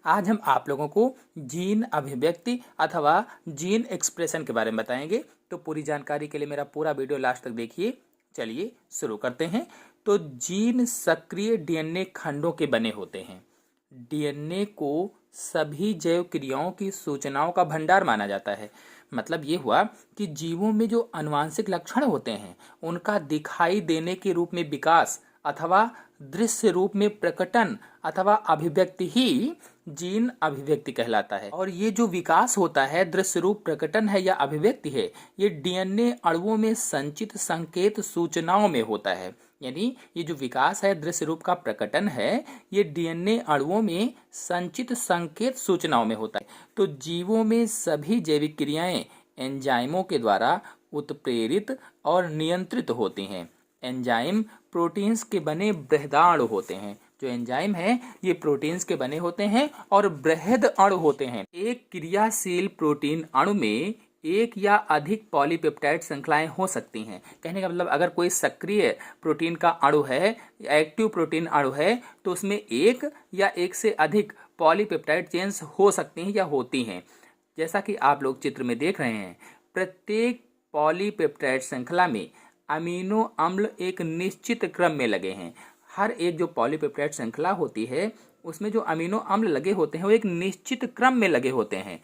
आज हम आप लोगों को जीन अभिव्यक्ति अथवा जीन एक्सप्रेशन के बारे में बताएंगे। तो पूरी जानकारी के लिए मेरा पूरा वीडियो लास्ट तक देखिए। चलिए शुरू करते हैं। तो जीन सक्रिय डीएनए खंडों के बने होते हैं। डीएनए को सभी जैव क्रियाओं की सूचनाओं का भंडार माना जाता है। मतलब ये हुआ कि जीवों में जो आनुवांशिक लक्षण होते हैं उनका दिखाई देने के रूप में विकास अथवा दृश्य रूप में प्रकटन अथवा अभिव्यक्ति ही जीन अभिव्यक्ति कहलाता है। और ये जो विकास होता है, दृश्य रूप प्रकटन है या अभिव्यक्ति है, ये डीएनए अणुओं में संचित संकेत सूचनाओं में होता है। यानी ये जो विकास है, दृश्य रूप का प्रकटन है, ये डीएनए अणुओं में संचित संकेत सूचनाओं में होता है। तो जीवों में सभी जैविक क्रियाएं एंजाइमों के द्वारा उत्प्रेरित और नियंत्रित होती हैं। एंजाइम प्रोटीन्स के बने बृहदाणु होते हैं। जो एंजाइम है ये प्रोटीन्स के बने होते हैं और बृहद अणु होते हैं। एक क्रियाशील प्रोटीन अणु में एक या अधिक पॉलीपेप्टाइड श्रृंखलाएं हो सकती हैं। कहने का मतलब अगर कोई सक्रिय प्रोटीन का अणु है, एक्टिव प्रोटीन अणु है, तो उसमें एक या एक से अधिक पॉलीपेप्टाइड चेन्स हो सकती हैं या होती हैं। जैसा कि आप लोग चित्र में देख रहे हैं, प्रत्येक पॉलीपेप्टाइड श्रृंखला में अमीनो अम्ल एक निश्चित क्रम में लगे हैं। हर एक जो पॉलीपेप्टाइड श्रृंखला होती है उसमें जो अमीनो अम्ल लगे होते हैं वो एक निश्चित क्रम में लगे होते हैं।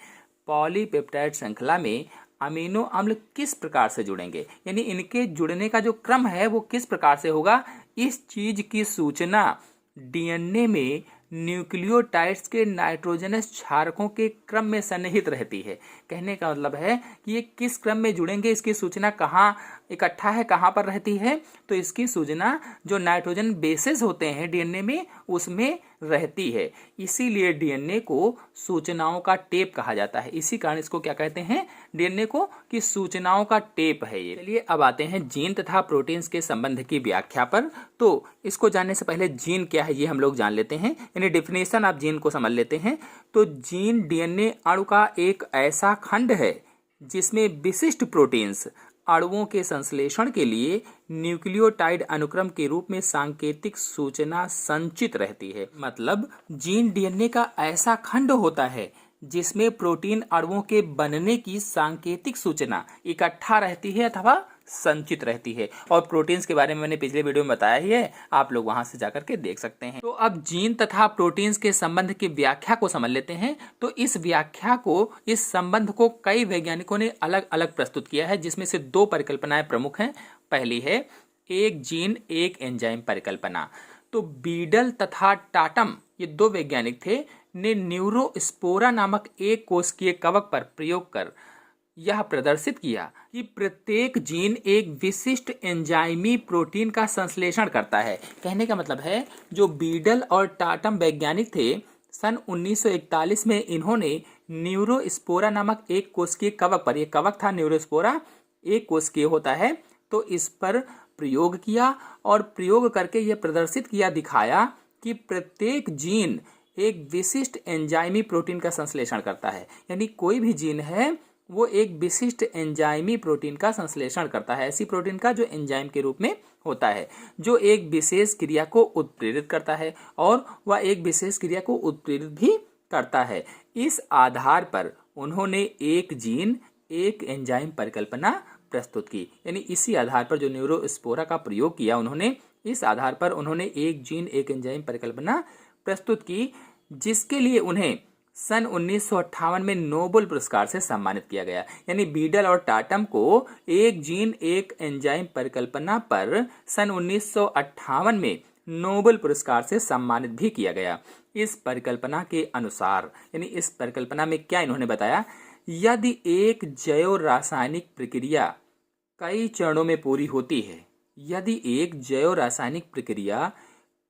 पॉलीपेप्टाइड श्रृंखला में अमीनो अम्ल किस प्रकार से जुड़ेंगे, यानी इनके जुड़ने का जो क्रम है वो किस प्रकार से होगा, इस चीज की सूचना डीएनए में न्यूक्लियोटाइड्स के नाइट्रोजनस क्षारकों के क्रम में सन्निहित रहती है। कहने का मतलब है कि ये किस क्रम में जुड़ेंगे, इसकी सूचना कहाँ इकट्ठा है, कहाँ पर रहती है, तो इसकी सूचना जो नाइट्रोजन बेसेस होते हैं डीएनए में उसमें रहती है। इसीलिए डीएनए को सूचनाओं का टेप कहा जाता है। इसी कारण इसको क्या कहते हैं, डीएनए को, कि सूचनाओं का टेप है ये। चलिए अब आते हैं जीन तथा प्रोटीन्स के संबंध की व्याख्या पर। तो इसको जानने से पहले जीन क्या है ये हम लोग जान लेते हैं, यानी डिफिनेशन ऑफ जीन को समझ लेते हैं। तो जीन डीएनए अणु का एक ऐसा खंड है जिसमें विशिष्ट प्रोटीन्स अणुओं के संश्लेषण के लिए न्यूक्लियोटाइड अनुक्रम के रूप में सांकेतिक सूचना संचित रहती है। मतलब जीन डीएनए का ऐसा खंड होता है जिसमें प्रोटीन अणुओं के बनने की सांकेतिक सूचना इकट्ठा रहती है अथवा संचित रहती है। और प्रोटीन्स के बारे में मैंने पिछले वीडियो में बताया ही है, आप लोग वहां से जाकर के देख सकते हैं। तो अब जीन तथा प्रोटीन्स के संबंध की व्याख्या को समझ लेते हैं। तो इस व्याख्या को, इस संबंध को कई वैज्ञानिकों ने अलग अलग प्रस्तुत किया है, जिसमें से दो परिकल्पनाएं प्रमुख हैं। पहली है एक जीन एक एंजाइम परिकल्पना। तो बीडल तथा टाटम, ये दो वैज्ञानिक थे, ने न्यूरोस्पोरा नामक एक कोशिकीय कवक पर प्रयोग कर यह प्रदर्शित किया कि प्रत्येक जीन एक विशिष्ट एंजाइमी प्रोटीन का संश्लेषण करता है। कहने का मतलब है जो बीडल और टाटम वैज्ञानिक थे, सन 1941 में इन्होंने न्यूरोस्पोरा नामक एक कोशिकीय कवक पर, यह कवक था न्यूरोस्पोरा, एक कोशिकीय होता है, तो इस पर प्रयोग किया और प्रयोग करके यह प्रदर्शित किया, दिखाया कि प्रत्येक जीन एक विशिष्ट एंजाइमी प्रोटीन का संश्लेषण करता है। यानी कोई भी जीन है वो एक विशिष्ट एंजाइमी प्रोटीन का संश्लेषण करता है, ऐसी प्रोटीन का जो एंजाइम के रूप में होता है, जो एक विशेष क्रिया को उत्प्रेरित करता है और वह एक विशेष क्रिया को उत्प्रेरित भी करता है। इस आधार पर उन्होंने एक जीन एक एंजाइम परिकल्पना प्रस्तुत की। यानी इसी आधार पर जो न्यूरोस्पोरा का प्रयोग किया उन्होंने, इस आधार पर उन्होंने एक जीन एक एंजाइम परिकल्पना प्रस्तुत की, जिसके लिए उन्हें सन 1958 में नोबेल पुरस्कार से सम्मानित किया गया। यानी बीडल और टाटम को एक जीन एक एंजाइम परिकल्पना पर सन 1958 में नोबेल पुरस्कार से सम्मानित भी किया गया। इस परिकल्पना के अनुसार, यानी इस परिकल्पना में क्या इन्होंने बताया, यदि एक जैव रासायनिक प्रक्रिया कई चरणों में पूरी होती है, यदि एक जैव रासायनिक प्रक्रिया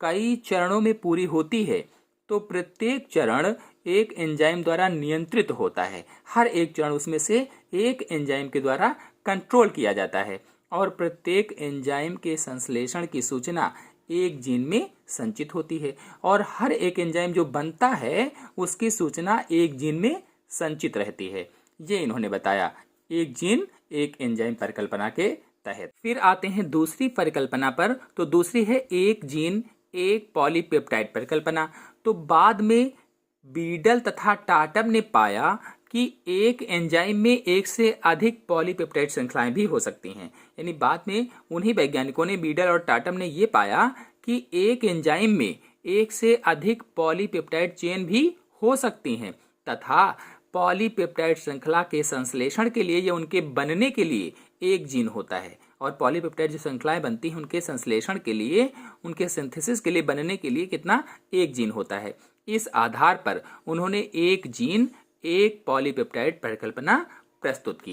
कई चरणों में पूरी होती है तो प्रत्येक चरण एक एंजाइम द्वारा नियंत्रित होता है। हर एक चरण उसमें से एक एंजाइम के द्वारा कंट्रोल किया जाता है और प्रत्येक एंजाइम के संश्लेषण की सूचना एक जीन में संचित होती है और हर एक एंजाइम जो बनता है उसकी सूचना एक जीन में संचित रहती है। ये इन्होंने बताया एक जीन एक एंजाइम परिकल्पना के तहत। फिर आते हैं दूसरी परिकल्पना पर। तो दूसरी है एक जीन एक पॉलीपेप्टाइड परिकल्पना। तो बाद में बीडल तथा टाटम ने पाया कि एक एंजाइम में एक से अधिक पॉलीपेप्टाइड श्रृंखलाएं भी हो सकती हैं। यानी बाद में उन्हीं वैज्ञानिकों ने, बीडल और टाटम ने ये पाया कि एक एंजाइम में एक से अधिक पॉलीपेप्टाइड चेन भी हो सकती हैं तथा पॉलीपेप्टाइड श्रृंखला के संश्लेषण के लिए या उनके बनने के लिए एक जीन होता है, और पॉलीपेप्टाइड जो श्रृंखलाएं बनती हैं उनके संश्लेषण के लिए, उनके सिंथेसिस के लिए, बनने के लिए कितना, एक जीन होता है। इस आधार पर उन्होंने एक जीन एक पॉलीपेप्टाइड परिकल्पना प्रस्तुत की।